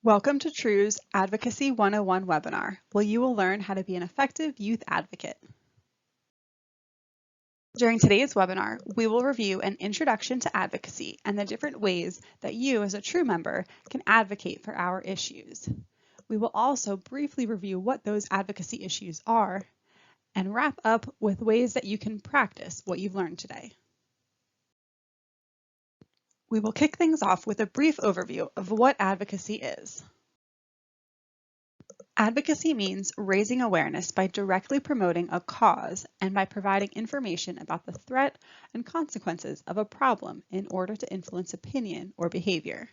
Welcome to TRUE's Advocacy 101 webinar, where you will learn how to be an effective youth advocate. During today's webinar, we will review an introduction to advocacy and the different ways that you as a TRUE member can advocate for our issues. We will also briefly review what those advocacy issues are and wrap up with ways that you can practice what you've learned today. We will kick things off with a brief overview of what advocacy is. Advocacy means raising awareness by directly promoting a cause and by providing information about the threat and consequences of a problem in order to influence opinion or behavior.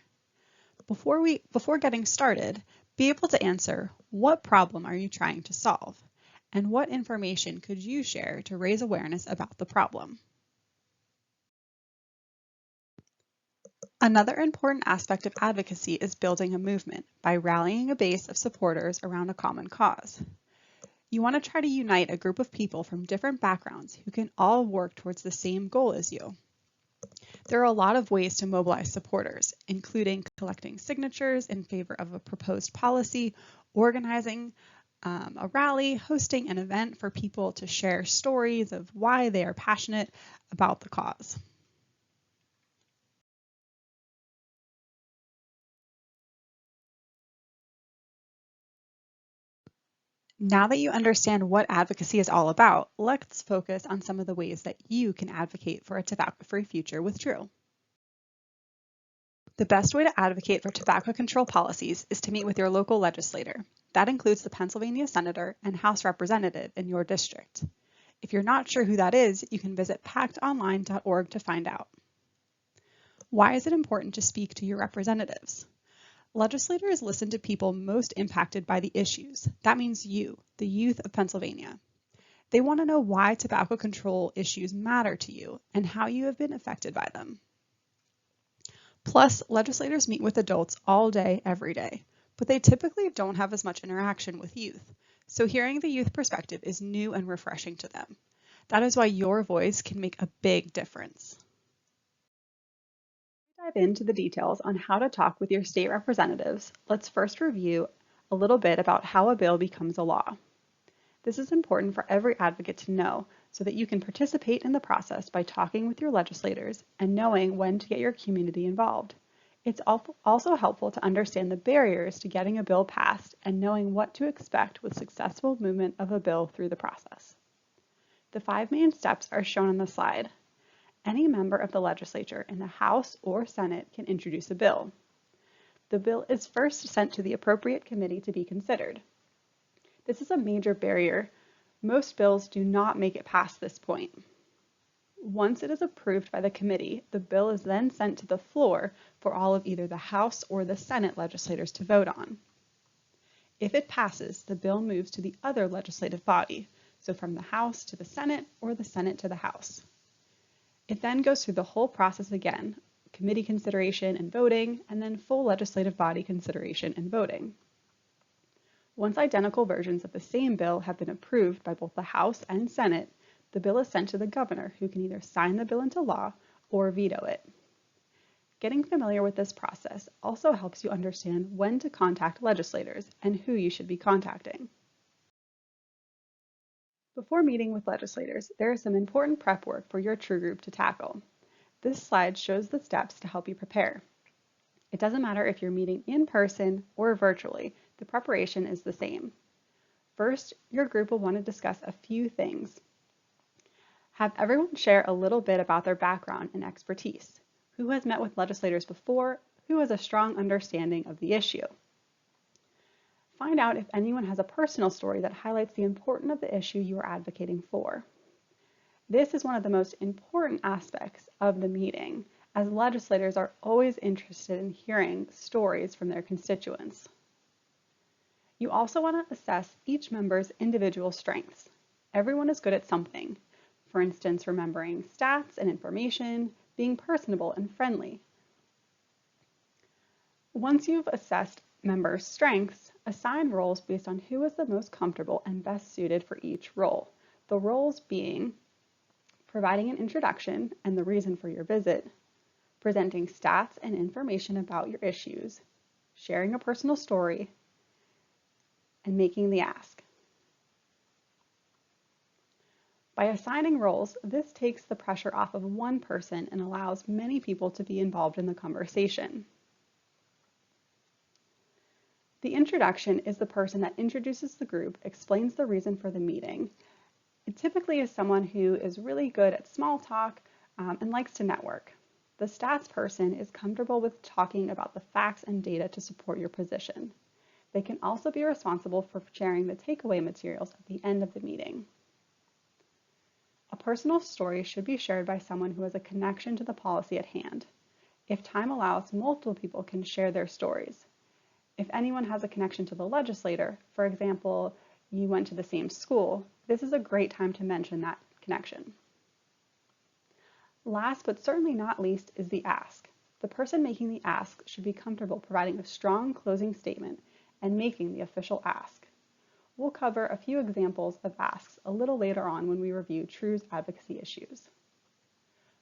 Before getting started, be able to answer what problem are you trying to solve and what information could you share to raise awareness about the problem. Another important aspect of advocacy is building a movement by rallying a base of supporters around a common cause. You want to try to unite a group of people from different backgrounds who can all work towards the same goal as you. There are a lot of ways to mobilize supporters, including collecting signatures in favor of a proposed policy, organizing a rally, hosting an event for people to share stories of why they are passionate about the cause. Now that you understand what advocacy is all about, let's focus on some of the ways that you can advocate for a tobacco-free future with TRUE. The best way to advocate for tobacco control policies is to meet with your local legislator. That includes the Pennsylvania senator and House representative in your district. If you're not sure who that is, you can visit pactonline.org to find out. Why is it important to speak to your representatives? Legislators listen to people most impacted by the issues. That means you, the youth of Pennsylvania. They want to know why tobacco control issues matter to you and how you have been affected by them. Plus, legislators meet with adults all day, every day, but they typically don't have as much interaction with youth. So hearing the youth perspective is new and refreshing to them. That is why your voice can make a big difference. Dive into the details on how to talk with your state representatives, let's first review a little bit about how a bill becomes a law. This is important for every advocate to know so that you can participate in the process by talking with your legislators and knowing when to get your community involved. It's also helpful to understand the barriers to getting a bill passed and knowing what to expect with successful movement of a bill through the process. The 5 main steps are shown on the slide. Any member of the legislature in the House or Senate can introduce a bill. The bill is first sent to the appropriate committee to be considered. This is a major barrier. Most bills do not make it past this point. Once it is approved by the committee, the bill is then sent to the floor for all of either the House or the Senate legislators to vote on. If it passes, the bill moves to the other legislative body, so from the House to the Senate or the Senate to the House. It then goes through the whole process again, committee consideration and voting, and then full legislative body consideration and voting. Once identical versions of the same bill have been approved by both the House and Senate, the bill is sent to the governor, who can either sign the bill into law or veto it. Getting familiar with this process also helps you understand when to contact legislators and who you should be contacting. Before meeting with legislators, there is some important prep work for your TRUE group to tackle. This slide shows the steps to help you prepare. It doesn't matter if you're meeting in person or virtually, the preparation is the same. First, your group will want to discuss a few things. Have everyone share a little bit about their background and expertise. Who has met with legislators before? Who has a strong understanding of the issue? Find out if anyone has a personal story that highlights the importance of the issue you are advocating for. This is one of the most important aspects of the meeting, as legislators are always interested in hearing stories from their constituents. You also want to assess each member's individual strengths. Everyone is good at something. For instance, remembering stats and information, being personable and friendly. Once you've assessed members' strengths, assign roles based on who is the most comfortable and best suited for each role. The roles being providing an introduction and the reason for your visit, presenting stats and information about your issues, sharing a personal story, and making the ask. By assigning roles, this takes the pressure off of one person and allows many people to be involved in the conversation. The introduction is the person that introduces the group, explains the reason for the meeting. It typically is someone who is really good at small talk and likes to network. The stats person is comfortable with talking about the facts and data to support your position. They can also be responsible for sharing the takeaway materials at the end of the meeting. A personal story should be shared by someone who has a connection to the policy at hand. If time allows, multiple people can share their stories. If anyone has a connection to the legislator, for example, you went to the same school, this is a great time to mention that connection. Last but certainly not least is the ask. The person making the ask should be comfortable providing a strong closing statement and making the official ask. We'll cover a few examples of asks a little later on when we review true advocacy issues.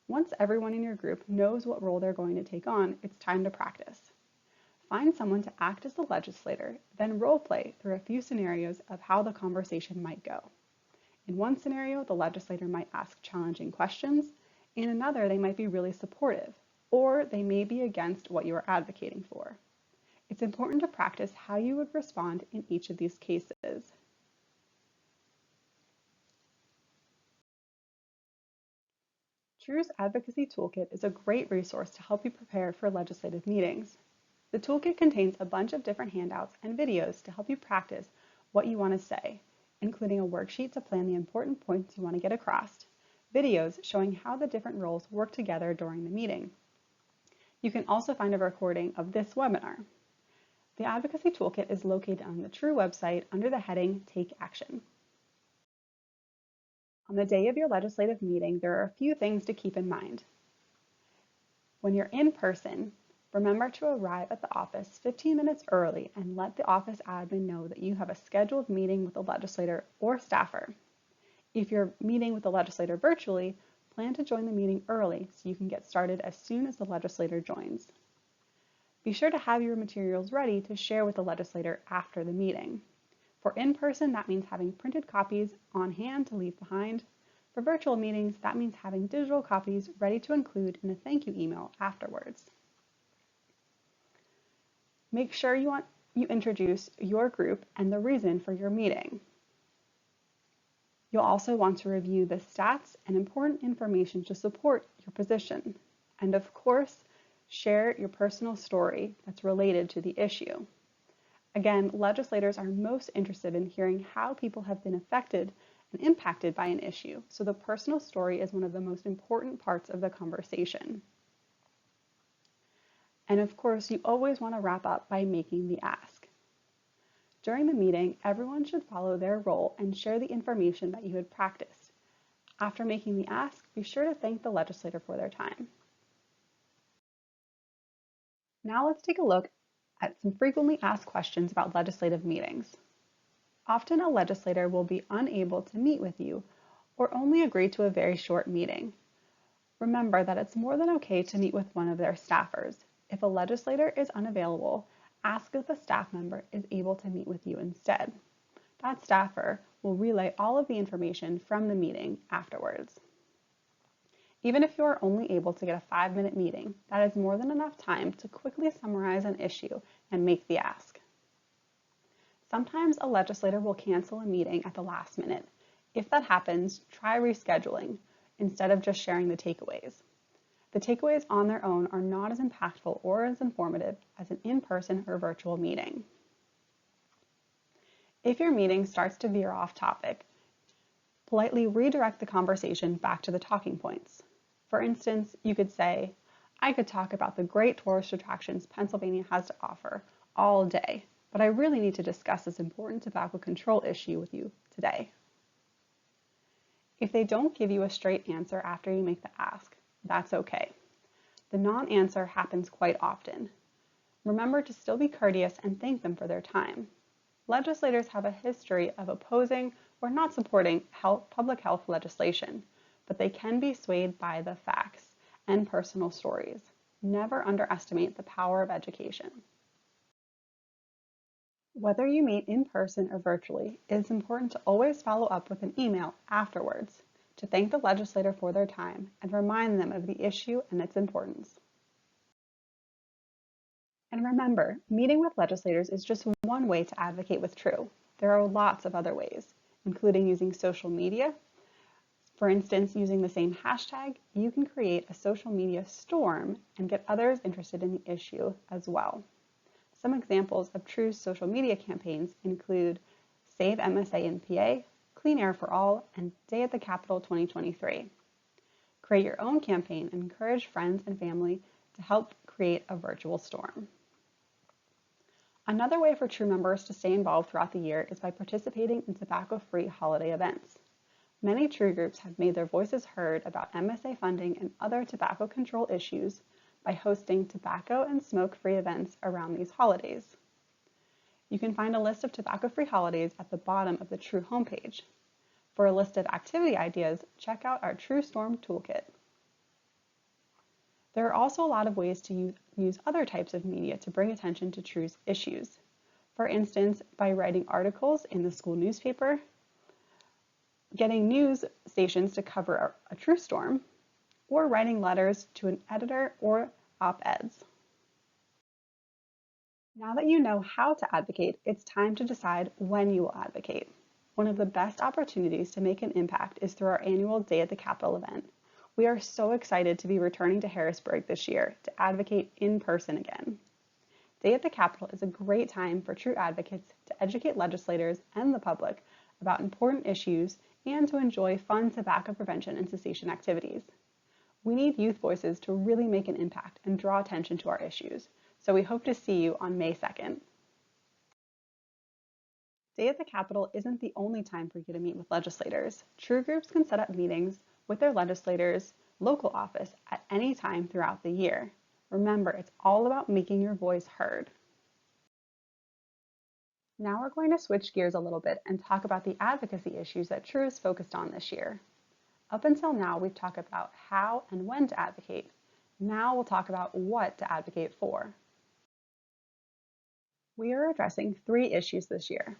Once everyone in your group knows what role they're going to take on, it's time to practice. Find someone to act as the legislator, then role play through a few scenarios of how the conversation might go. In one scenario, the legislator might ask challenging questions. In another, they might be really supportive, or they may be against what you are advocating for. It's important to practice how you would respond in each of these cases. True's Advocacy Toolkit is a great resource to help you prepare for legislative meetings. The toolkit contains a bunch of different handouts and videos to help you practice what you want to say, including a worksheet to plan the important points you want to get across, videos showing how the different roles work together during the meeting. You can also find a recording of this webinar. The Advocacy Toolkit is located on the True website under the heading Take Action. On the day of your legislative meeting, there are a few things to keep in mind. When you're in person, remember to arrive at the office 15 minutes early and let the office admin know that you have a scheduled meeting with the legislator or staffer. If you're meeting with the legislator virtually, plan to join the meeting early so you can get started as soon as the legislator joins. Be sure to have your materials ready to share with the legislator after the meeting. For in-person, that means having printed copies on hand to leave behind. For virtual meetings, that means having digital copies ready to include in a thank you email afterwards. Make sure you introduce your group and the reason for your meeting. You'll also want to review the stats and important information to support your position. And of course, share your personal story that's related to the issue. Again, legislators are most interested in hearing how people have been affected and impacted by an issue, so the personal story is one of the most important parts of the conversation. And of course, you always want to wrap up by making the ask. During the meeting, everyone should follow their role and share the information that you had practiced. After making the ask, be sure to thank the legislator for their time. Now let's take a look at some frequently asked questions about legislative meetings. Often a legislator will be unable to meet with you or only agree to a very short meeting. Remember that it's more than okay to meet with one of their staffers. If a legislator is unavailable, ask if a staff member is able to meet with you instead. That staffer will relay all of the information from the meeting afterwards. Even if you are only able to get a 5-minute meeting, that is more than enough time to quickly summarize an issue and make the ask. Sometimes a legislator will cancel a meeting at the last minute. If that happens, try rescheduling instead of just sharing the takeaways. The takeaways on their own are not as impactful or as informative as an in-person or virtual meeting. If your meeting starts to veer off topic, politely redirect the conversation back to the talking points. For instance, you could say, I could talk about the great tourist attractions Pennsylvania has to offer all day, but I really need to discuss this important tobacco control issue with you today. If they don't give you a straight answer after you make the ask, that's okay. The non-answer happens quite often. Remember to still be courteous and thank them for their time. Legislators have a history of opposing or not supporting public health legislation, but they can be swayed by the facts and personal stories. Never underestimate the power of education. Whether you meet in person or virtually, it is important to always follow up with an email afterwards to thank the legislator for their time and remind them of the issue and its importance. And remember, meeting with legislators is just one way to advocate with True. There are lots of other ways, including using social media. For instance, using the same hashtag, you can create a social media storm and get others interested in the issue as well. Some examples of True's social media campaigns include Save MSA in PA, Clean Air for All, and Day at the Capitol 2023. Create your own campaign and encourage friends and family to help create a virtual storm. Another way for True members to stay involved throughout the year is by participating in tobacco-free holiday events. Many True groups have made their voices heard about MSA funding and other tobacco control issues by hosting tobacco and smoke-free events around these holidays. You can find a list of tobacco-free holidays at the bottom of the True homepage. For a list of activity ideas, check out our True Storm Toolkit. There are also a lot of ways to use other types of media to bring attention to True's issues. For instance, by writing articles in the school newspaper, getting news stations to cover a True storm, or writing letters to an editor or op-eds. Now that you know how to advocate, it's time to decide when you will advocate. One of the best opportunities to make an impact is through our annual Day at the Capitol event. We are so excited to be returning to Harrisburg this year to advocate in person again. Day at the Capitol is a great time for True advocates to educate legislators and the public about important issues and to enjoy fun tobacco prevention and cessation activities. We need youth voices to really make an impact and draw attention to our issues, so we hope to see you on May 2nd. Day at the Capitol isn't the only time for you to meet with legislators. True groups can set up meetings with their legislators' local office at any time throughout the year. Remember, it's all about making your voice heard. Now we're going to switch gears a little bit and talk about the advocacy issues that True is focused on this year. Up until now, we've talked about how and when to advocate. Now we'll talk about what to advocate for. We are addressing 3 issues this year.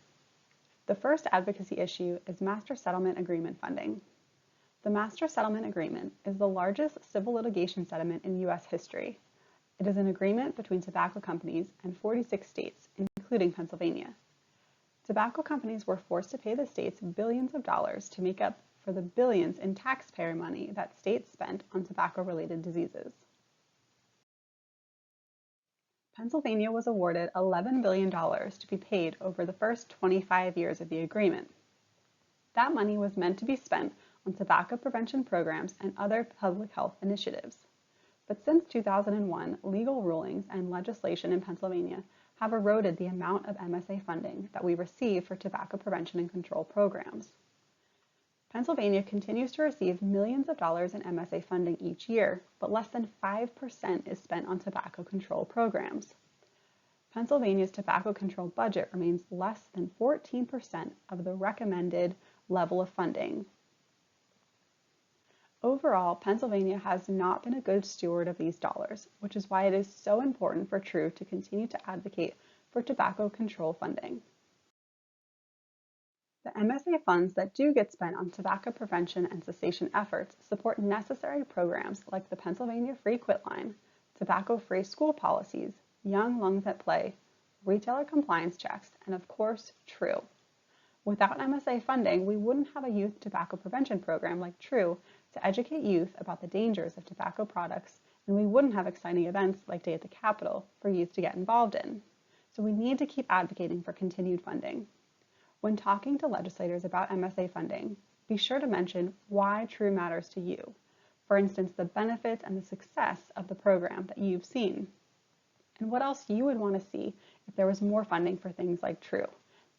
The first advocacy issue is Master Settlement Agreement funding. The Master Settlement Agreement is the largest civil litigation settlement in U.S. history. It is an agreement between tobacco companies and 46 states, including Pennsylvania. Tobacco companies were forced to pay the states billions of dollars to make up for the billions in taxpayer money that states spent on tobacco-related diseases. Pennsylvania was awarded $11 billion to be paid over the first 25 years of the agreement. That money was meant to be spent on tobacco prevention programs and other public health initiatives. But since 2001, legal rulings and legislation in Pennsylvania have eroded the amount of MSA funding that we receive for tobacco prevention and control programs. Pennsylvania continues to receive millions of dollars in MSA funding each year, but less than 5% is spent on tobacco control programs. Pennsylvania's tobacco control budget remains less than 14% of the recommended level of funding. Overall, Pennsylvania has not been a good steward of these dollars, which is why it is so important for True to continue to advocate for tobacco control funding. The MSA funds that do get spent on tobacco prevention and cessation efforts support necessary programs like the Pennsylvania Free Quit Line, tobacco-free school policies, Young Lungs at Play, retailer compliance checks, and of course, True. Without MSA funding, we wouldn't have a youth tobacco prevention program like True to educate youth about the dangers of tobacco products, and we wouldn't have exciting events like Day at the Capitol for youth to get involved in. So we need to keep advocating for continued funding. When talking to legislators about MSA funding, be sure to mention why True matters to you. For instance, the benefits and the success of the program that you've seen, and what else you would want to see if there was more funding for things like True.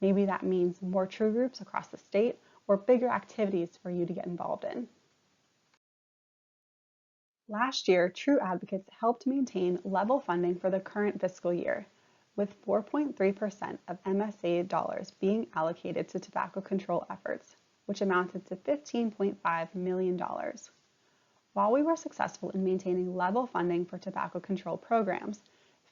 Maybe that means more True groups across the state or bigger activities for you to get involved in. Last year, True advocates helped maintain level funding for the current fiscal year, with 4.3% of MSA dollars being allocated to tobacco control efforts, which amounted to $15.5 million. While we were successful in maintaining level funding for tobacco control programs,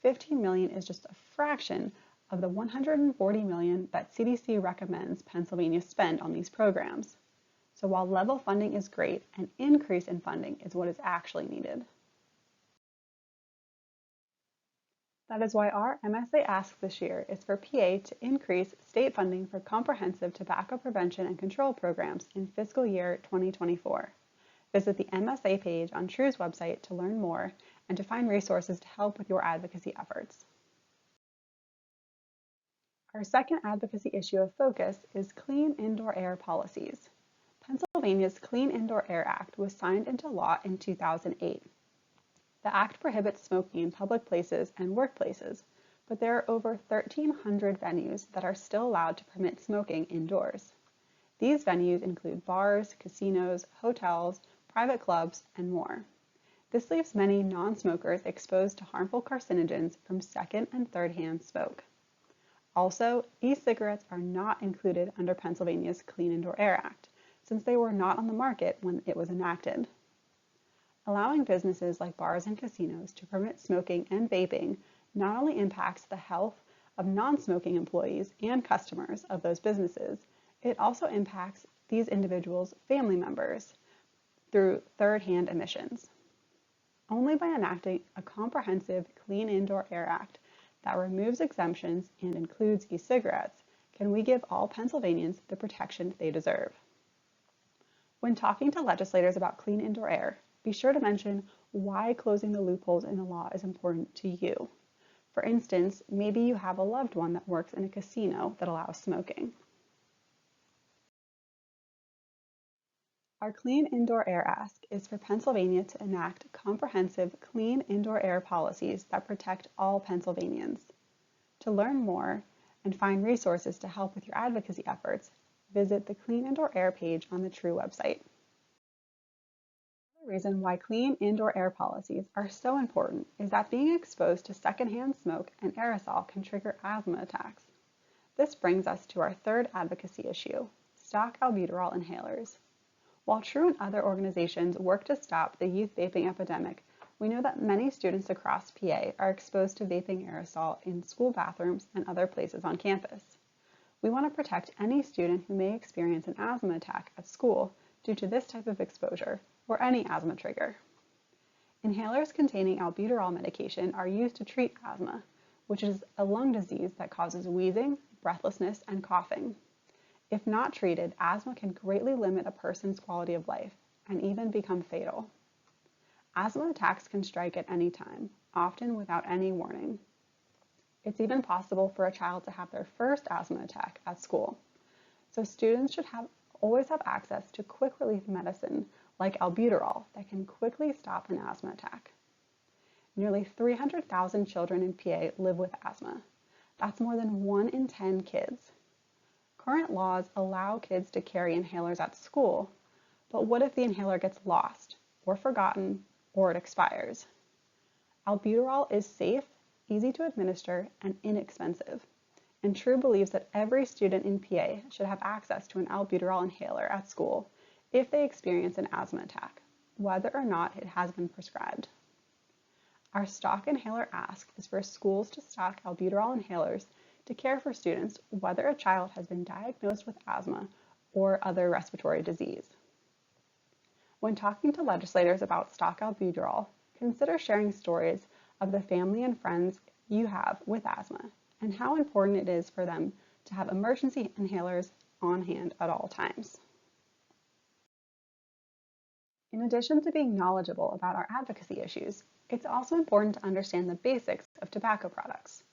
$15 million is just a fraction of the $140 million that CDC recommends Pennsylvania spend on these programs. So while level funding is great, an increase in funding is what is actually needed. That is why our MSA ask this year is for PA to increase state funding for comprehensive tobacco prevention and control programs in fiscal year 2024. Visit the MSA page on TRUE's website to learn more and to find resources to help with your advocacy efforts. Our second advocacy issue of focus is clean indoor air policies. Pennsylvania's Clean Indoor Air Act was signed into law in 2008. The act prohibits smoking in public places and workplaces, but there are over 1,300 venues that are still allowed to permit smoking indoors. These venues include bars, casinos, hotels, private clubs, and more. This leaves many non-smokers exposed to harmful carcinogens from second and third-hand smoke. Also, e-cigarettes are not included under Pennsylvania's Clean Indoor Air Act, since they were not on the market when it was enacted. Allowing businesses like bars and casinos to permit smoking and vaping not only impacts the health of non-smoking employees and customers of those businesses, it also impacts these individuals' family members through third-hand emissions. Only by enacting a comprehensive Clean Indoor Air Act that removes exemptions and includes e-cigarettes can we give all Pennsylvanians the protection they deserve. When talking to legislators about clean indoor air, be sure to mention why closing the loopholes in the law is important to you. For instance, maybe you have a loved one that works in a casino that allows smoking. Our Clean Indoor Air Ask is for Pennsylvania to enact comprehensive clean indoor air policies that protect all Pennsylvanians. To learn more and find resources to help with your advocacy efforts, visit the Clean Indoor Air page on the TRUE website. The reason why clean indoor air policies are so important is that being exposed to secondhand smoke and aerosol can trigger asthma attacks. This brings us to our third advocacy issue, stock albuterol inhalers. While TRUE and other organizations work to stop the youth vaping epidemic, we know that many students across PA are exposed to vaping aerosol in school bathrooms and other places on campus. We want to protect any student who may experience an asthma attack at school due to this type of exposure or any asthma trigger. Inhalers containing albuterol medication are used to treat asthma, which is a lung disease that causes wheezing, breathlessness, and coughing. If not treated, asthma can greatly limit a person's quality of life and even become fatal. Asthma attacks can strike at any time, often without any warning. It's even possible for a child to have their first asthma attack at school. So students should always have access to quick relief medicine like albuterol that can quickly stop an asthma attack. Nearly 300,000 children in PA live with asthma. That's more than 1 in 10 kids. Current laws allow kids to carry inhalers at school, but what if the inhaler gets lost or forgotten or it expires? Albuterol is safe, easy to administer, and inexpensive. And TRUE believes that every student in PA should have access to an albuterol inhaler at school if they experience an asthma attack, whether or not it has been prescribed. Our stock inhaler ask is for schools to stock albuterol inhalers to care for students whether a child has been diagnosed with asthma or other respiratory disease. When talking to legislators about stock albuterol, consider sharing stories of the family and friends you have with asthma and how important it is for them to have emergency inhalers on hand at all times. In addition to being knowledgeable about our advocacy issues, it's also important to understand the basics of tobacco products.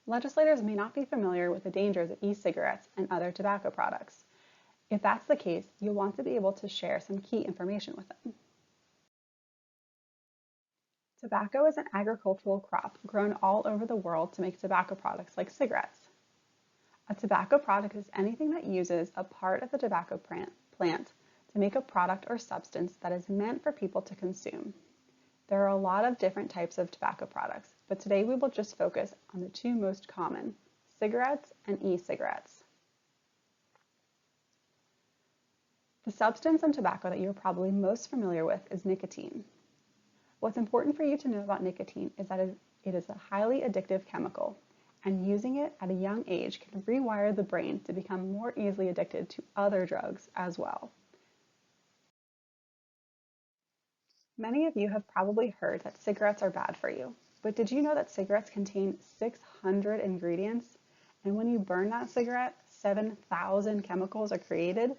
Legislators may not be familiar with the dangers of e-cigarettes and other tobacco products. If that's the case, you'll want to be able to share some key information with them. Tobacco is an agricultural crop grown all over the world to make tobacco products like cigarettes. A tobacco product is anything that uses a part of the tobacco plant to make a product or substance that is meant for people to consume. There are a lot of different types of tobacco products, but today we will just focus on the two most common, cigarettes and e-cigarettes. The substance in tobacco that you're probably most familiar with is nicotine. What's important for you to know about nicotine is that it is a highly addictive chemical, and using it at a young age can rewire the brain to become more easily addicted to other drugs as well. Many of you have probably heard that cigarettes are bad for you, but did you know that cigarettes contain 600 ingredients? And when you burn that cigarette, 7,000 chemicals are created?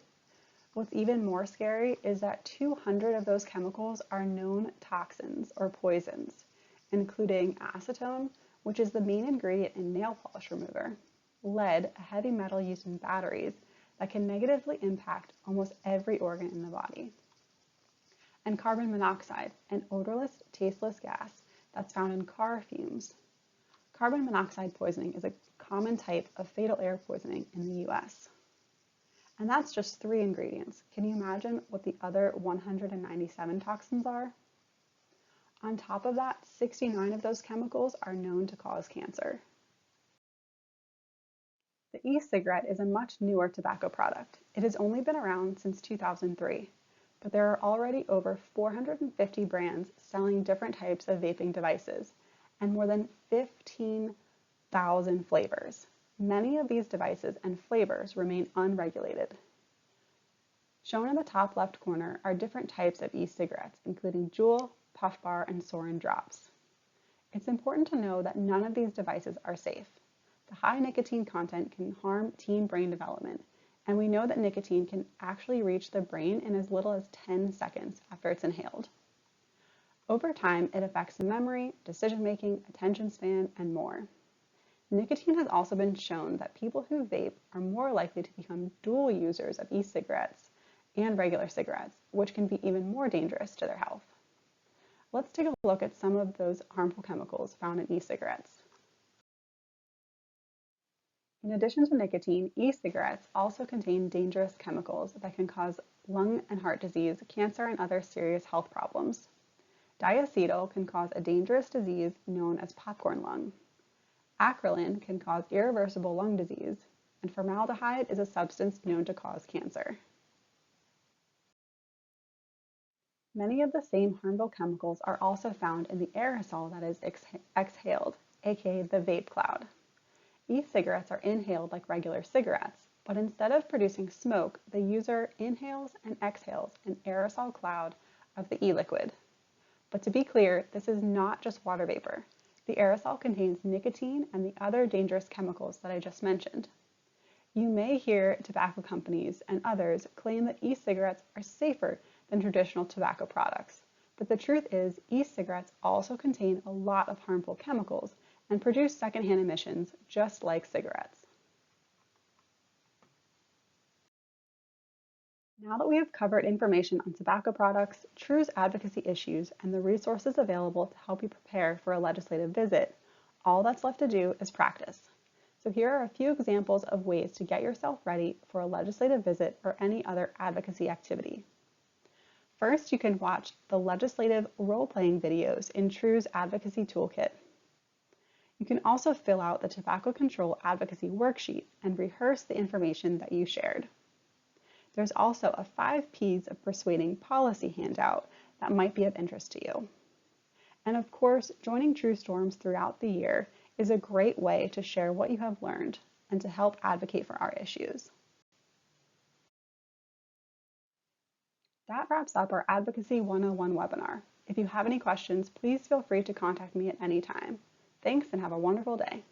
What's even more scary is that 200 of those chemicals are known toxins or poisons, including acetone, which is the main ingredient in nail polish remover, lead, a heavy metal used in batteries that can negatively impact almost every organ in the body, and carbon monoxide, an odorless, tasteless gas that's found in car fumes. Carbon monoxide poisoning is a common type of fatal air poisoning in the US. And that's just 3 ingredients. Can you imagine what the other 197 toxins are? On top of that, 69 of those chemicals are known to cause cancer. The e-cigarette is a much newer tobacco product. It has only been around since 2003, but there are already over 450 brands selling different types of vaping devices and more than 15,000 flavors. Many of these devices and flavors remain unregulated. Shown in the top left corner are different types of e-cigarettes, including Juul, Puff Bar, and Soren Drops. It's important to know that none of these devices are safe. The high nicotine content can harm teen brain development, and we know that nicotine can actually reach the brain in as little as 10 seconds after it's inhaled. Over time, it affects memory, decision-making, attention span, and more. Nicotine has also been shown that people who vape are more likely to become dual users of e-cigarettes and regular cigarettes, which can be even more dangerous to their health. Let's take a look at some of those harmful chemicals found in e-cigarettes. In addition to nicotine, e-cigarettes also contain dangerous chemicals that can cause lung and heart disease, cancer, and other serious health problems. Diacetyl can cause a dangerous disease known as popcorn lung. Acrolein can cause irreversible lung disease, and formaldehyde is a substance known to cause cancer. Many of the same harmful chemicals are also found in the aerosol that is exhaled, aka the vape cloud. E-cigarettes are inhaled like regular cigarettes, but instead of producing smoke, the user inhales and exhales an aerosol cloud of the e-liquid. But to be clear, this is not just water vapor. The aerosol contains nicotine and the other dangerous chemicals that I just mentioned. You may hear tobacco companies and others claim that e-cigarettes are safer than traditional tobacco products, but the truth is e-cigarettes also contain a lot of harmful chemicals and produce secondhand emissions just like cigarettes. Now that we have covered information on tobacco products, True's advocacy issues, and the resources available to help you prepare for a legislative visit, all that's left to do is practice. So here are a few examples of ways to get yourself ready for a legislative visit or any other advocacy activity. First, you can watch the legislative role-playing videos in True's advocacy toolkit. You can also fill out the tobacco control advocacy worksheet and rehearse the information that you shared. There's also a 5 Ps of persuading policy handout that might be of interest to you. And of course, joining True Storms throughout the year is a great way to share what you have learned and to help advocate for our issues. That wraps up our Advocacy 101 webinar. If you have any questions, please feel free to contact me at any time. Thanks and have a wonderful day.